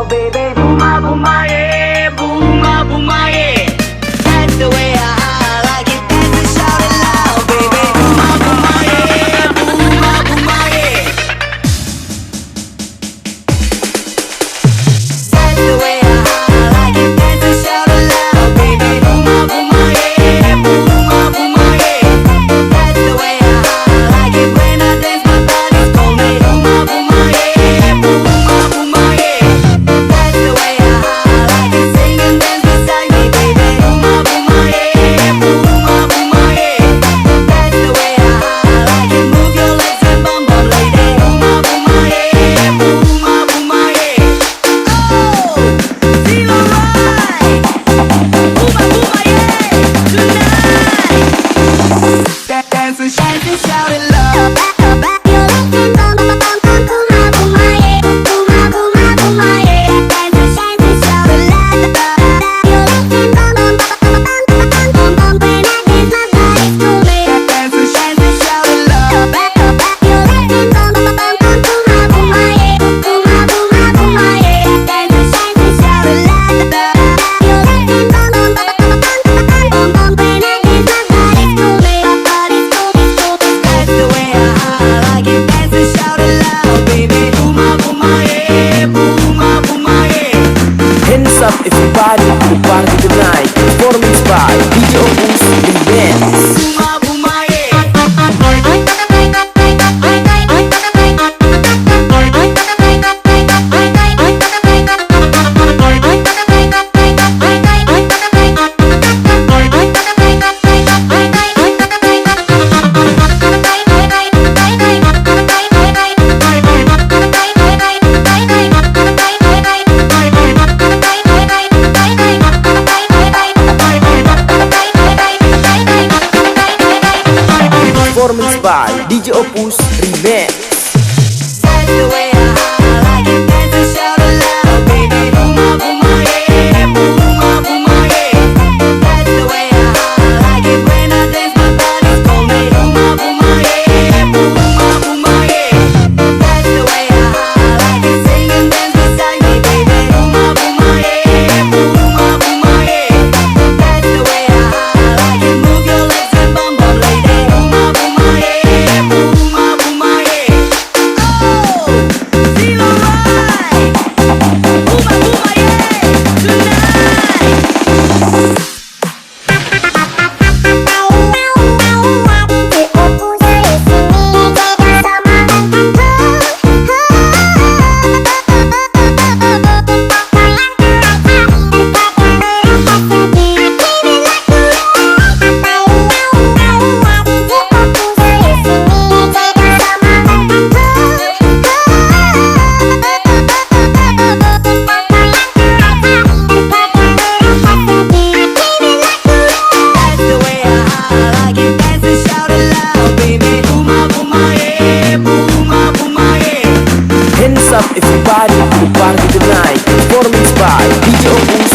loud, baby. Booma, booma, yeah. Booma, booma, yeah. That's the way I like it. Dance and shout it loud, baby. Booma, booma, yeah. Booma, booma, yeah. That's the way I like it. Dance and shout it loud, baby. Booma, booma, yeah. Booma, booma, yeah. That's the way I like it. When I dance, my body's calling me. Booma, booma, yeah. Booma, booma, yeah. That's the way I like it. Sing and dance beside me, baby. Booma, booma, yeah. Booma, booma, yeah. That's the way I like it. Move your legs and bum bum, lady. Booma, booma, yeah. Booma, booma, yeah. Oh, feel alright. Booma, booma, yeah. Tonight, dance and shout it loud. Hands up everybody to party tonight. Performance by DJ Opus Remix. Performance by DJ Opus Remix. That's the way I like it. Dance and shout it loud, baby. Booma, booma, yeah. Booma, booma, yeah. That's the way I like it. When I dance, my body's calling me. Booma, booma, yeah. Booma, booma, yeah. That's the way I like it. Sing and dance beside me, baby. Booma, booma, yeah. Booma, booma, yeah. That's the way I like it. Move your legs and bum bum, lady. Booma, booma, yeah. Booma, booma, yeah. Oh, feel alright. Booma, booma, yeah. Tonight. That's the way I like it. Dance and shout it loud, baby. Booma, booma, yeah. Booma, booma, yeah. Hands up everybody to party tonight. Performance by DJ Opus